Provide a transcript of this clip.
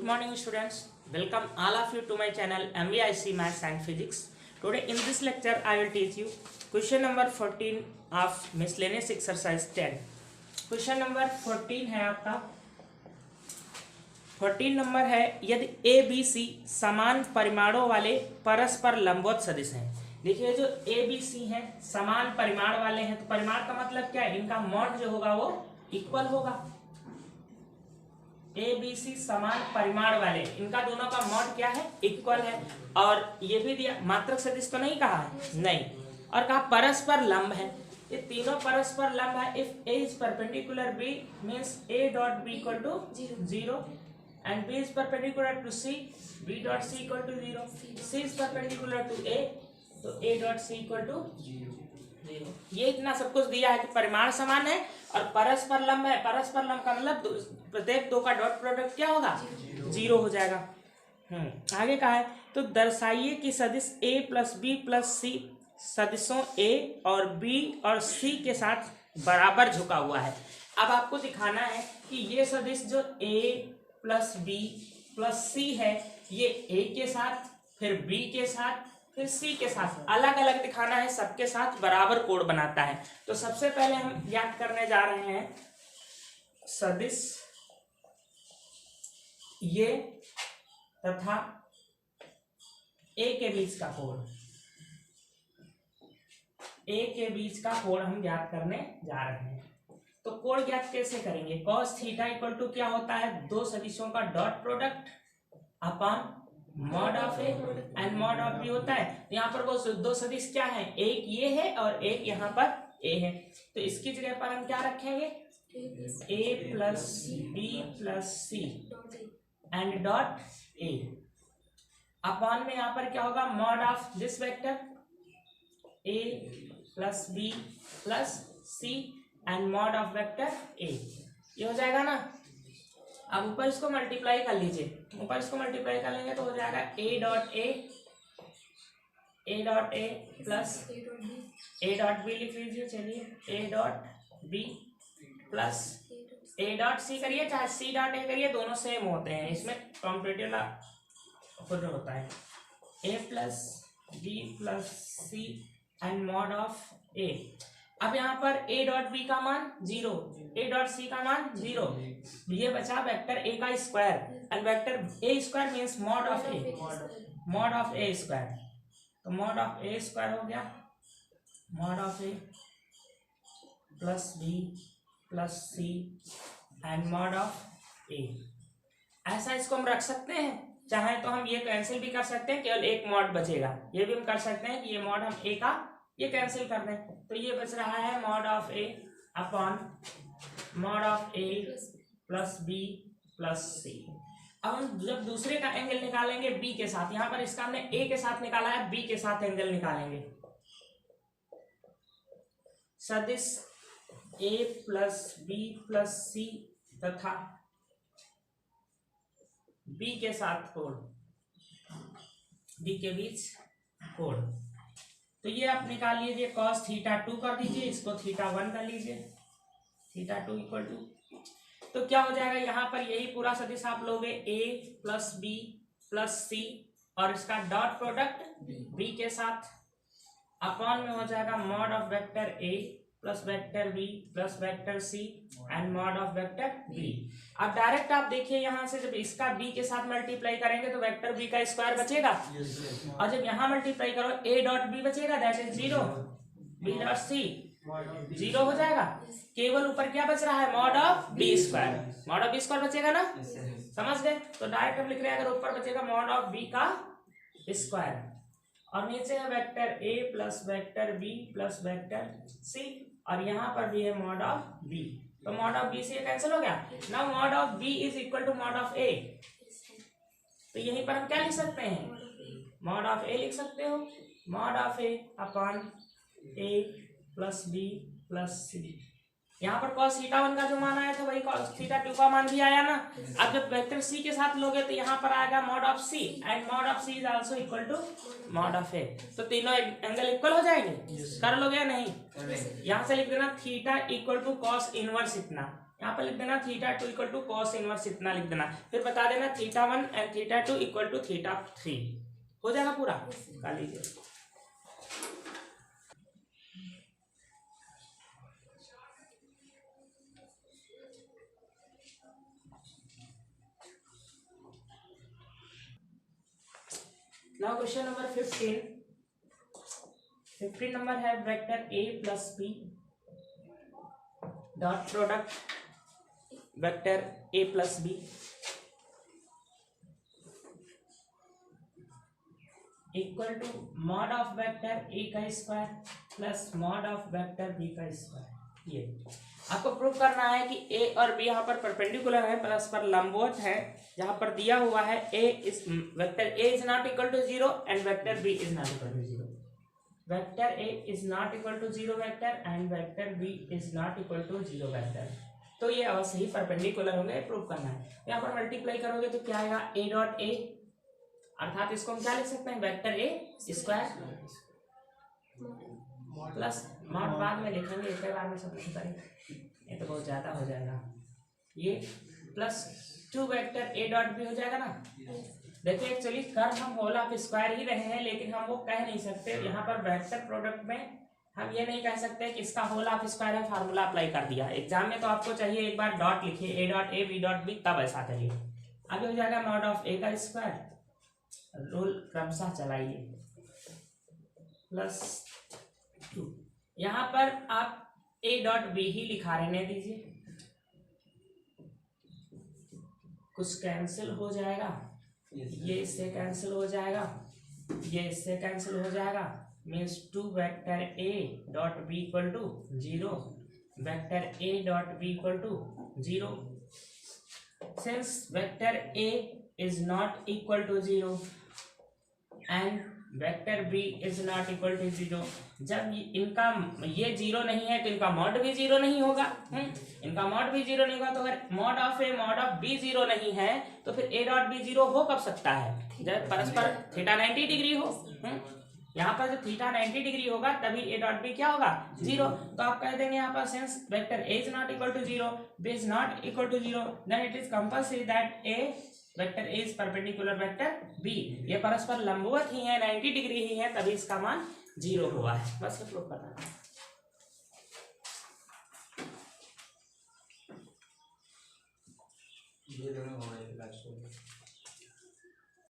morning students, welcome all of you to my channel MVIC Maths and Physics. Today in this lecture I will teach you question number 14 of miscellaneous exercise 10. Question number 14 है आपका 14 number है, यदि A B C समान परिमाणों वाले परस्पर लंबवत सदिश हैं। देखिए जो ए बी सी हैं समान परिमाण वाले हैं, तो परिमाण का मतलब क्या है, इनका मॉड जो होगा वो इक्वल होगा। ए बी सी समान परिमाण वाले, इनका दोनों का मॉड क्या है, इक्वल है। और ये भी दिया, मात्रक सदिश तो नहीं कहा है, नहीं, और कहा परस्पर लंब है। ये तीनों परस्पर लंब है। If A is perpendicular B means A dot B equal to 0 and B is perpendicular to C, B dot C equal to 0, C is perpendicular to A, तो A dot C equal to 0। ये इतना सब कुछ दिया है कि परिमाण समान है और परस्पर लंब है। परस्पर लंब का मतलब प्रत्येक दो का डॉट प्रोडक्ट क्या होगा, 0 हो जाएगा। आगे कहा है, तो दर्शाइए कि सदिश A plus B plus C सदिशों A और B और C के साथ बराबर झुका हुआ है। अब आपको दिखाना है कि ये सदिश जो A प्लस बी प्लस सी है, ये ए के साथ, फिर बी के साथ, फिर सी के साथ अलग अलग दिखाना है, सबके साथ बराबर कोण बनाता है। तो सबसे पहले हम याद करने जा रहे हैं सदिश ये तथा ए के बीच का कोण। ए के बीच का कोण हम ज्ञात करने जा रहे हैं। तो कोण ज्ञात कैसे करेंगे, cos थीटा इक्वल टू क्या होता है, दो सदिशों का dot product upon mod of A and mod of B होता है। यहाँ पर वो दो सदिश क्या है, एक ये है और एक यहाँ पर ए है, तो इसकी जगह पर हम क्या रखेंगे, A plus B plus C and dot A upon में यहाँ पर क्या होगा, mod of this vector A plus B plus C and mod of vector A. ये हो जाएगा ना। अब ऊपर इसको मल्टीप्लाई कर लीजिए, ऊपर इसको मल्टीप्लाई कर लेंगे तो हो जाएगा A dot A plus A dot B लिख लीजिए, चलिए A dot B plus A dot C करिए, चाहे सी डॉट ए करिए, दोनों सेम होते हैं, इसमें कॉम्पिटिटिव खुद होता है। A plus B plus C and mod of A. अब यहाँ पर a डॉट बी का मान 0, a डॉट सी का मान 0, ये बचा वेक्टर a का square and vector a square means mod of a, mod of a square. तो मॉड ऑफ a स्क्वायर हो गया mod of a plus b plus c and mod of a। ऐसा इसको हम रख सकते हैं, चाहे तो हम ये कैंसिल भी कर सकते हैं, केवल एक मॉड बचेगा। ये भी हम कर सकते हैं कि ये मॉड हम a का ये कैंसिल कर दें, तो ये बच रहा है mod of A upon mod of A plus B plus C. अब हम जब दूसरे का एंगल निकालेंगे बी के साथ, यहां पर इसका हमने ए के साथ निकाला है, बी के साथ एंगल निकालेंगे। सदिश ए प्लस बी प्लस सी तथा बी के साथ कोण, बी के बीच कोण, तो ये आप निकाल लीजिए, cos थीटा 2 कर दीजिए, इसको थीटा 1 कर लीजिए, थीटा 2 इक्वल टू, तो क्या हो जाएगा, यहाँ पर यही पूरा सदिश आप लोगे a प्लस बी प्लस सी और इसका डॉट प्रोडक्ट b के साथ अपॉन में हो जाएगा mod of vector a plus vector b plus vector c and mod of vector b। अब डायरेक्ट आप देखिए यहाँ से जब इसका b के साथ मल्टीप्लाई करेंगे तो वेक्टर b का स्क्वायर बचेगा, और जब यहाँ मल्टीप्लाई करो a डॉट b बचेगा, that is 0, b dot c 0 हो जाएगा। केवल ऊपर क्या बच रहा है, mod of b square, mod of b square बचेगा ना, समझ गए। तो डायरेक्ट हम लिख रहे हैं, अगर ऊपर बचेगा मॉड ऑफ b का स्क्वायर और नीचे है vector a plus vector b plus vector c और यहाँ पर भी है मॉड ऑफ b, तो मॉड ऑफ b से ये कैंसिल हो गया। Now mod of b is equal to mod of a, तो यहीं पर हम क्या लिख सकते हैं, मॉड ऑफ a लिख सकते हो, mod of a upon a plus b plus c। यहाँ पर cos थीटा 1 का जो मान आया था वही cos थीटा 2 का मान भी आया ना। अब जब वेक्टर c के साथ लोगे तो यहाँ पर आएगा mod of c and mod of c is also equal to mod of a, तो तीनों एंगल इक्वल हो जाएंगे। कर लोगे या नहीं, यहाँ से लिख देना theta equal to cos inverse इतना, यहाँ पर लिख देना theta 2 equal to cos inverse इतना लिख देना, फिर बता देना theta 1 and theta 2 equal to theta 3। हो जाएगा पूरा, कर लीजिए। Now question number 15. 15 number है vector a plus b dot product vector a plus b equal to mod of vector a का square plus mod of vector b का square. ये आपको प्रूव करना है कि a और b यहाँ पर परपेंडिकुलर है, परस्पर लंबवत है। जहाँ पर दिया हुआ है a इस vector a is not equal to 0 and vector b is not equal to 0। Vector a is not equal to 0 vector and vector b is not equal to 0 vector. तो ये अवश्य ही परपेंडिकुलर होंगे, प्रूव करना है। यहाँ पर multiply करोगे तो क्या आएगा a डॉट a, अर्थात इसको हम क्या लिख सकते हैं vector a square plus mod बाद में लिखेंगे, इसके बाद में सब कुछ करेंगे, ये तो बहुत ज्यादा हो जाएगा। ये plus 2 vector a dot b हो जाएगा ना। देखिए एक्चुअली कर हम होल ऑफ स्क्वायर ही रहे हैं, लेकिन हम वो कह नहीं सकते। यहाँ पर वेक्टर प्रोडक्ट में हम ये नहीं कह सकते कि इसका होल ऑफ स्क्वायर है, फार्मूला अप्लाई कर दिया। एग्जाम में तो आपको चाहिए एक बार डॉट लिखिए a dot a b dot b, तब ऐसा करिए। आगे हो जाएगा मॉड ऑफ a का स्क्वायर, रूल क्रमशः चलाइए, प्लस 2। यहाँ पर आप a डॉट b ही लिखा रहने दीजिए, कुछ कैंसिल हो जाएगा, ये इससे कैंसिल हो जाएगा, ये इससे कैंसिल हो जाएगा, means 2 vector a dot b equal to 0, vector a dot b equal to 0। Since vector a is not equal to 0 and vector b is not equal to 0, जब इनका ये 0 नहीं है तो इनका मॉड भी 0 नहीं होगा। इनका मॉड भी 0 नहीं होगा, तो अगर mod of a mod of b 0 नहीं है तो फिर a डॉट b 0 हो कब सकता है, जब परस्पर थीटा 90 डिग्री हो। यहाँ पर जब थीटा 90 डिग्री होगा तभी a डॉट b क्या होगा 0। तो आप कह देंगे यहाँ पर since vector a is not equal to 0, b is not equal to 0, then it is compulsory that a vector a is perpendicular vector b। ये परस्पर लंबवत ही है, 90 डिग्री ही है, तभी इसका मान 0 हुआ है। बस ये प्रूफ बताना। ये दोनों होने के बाद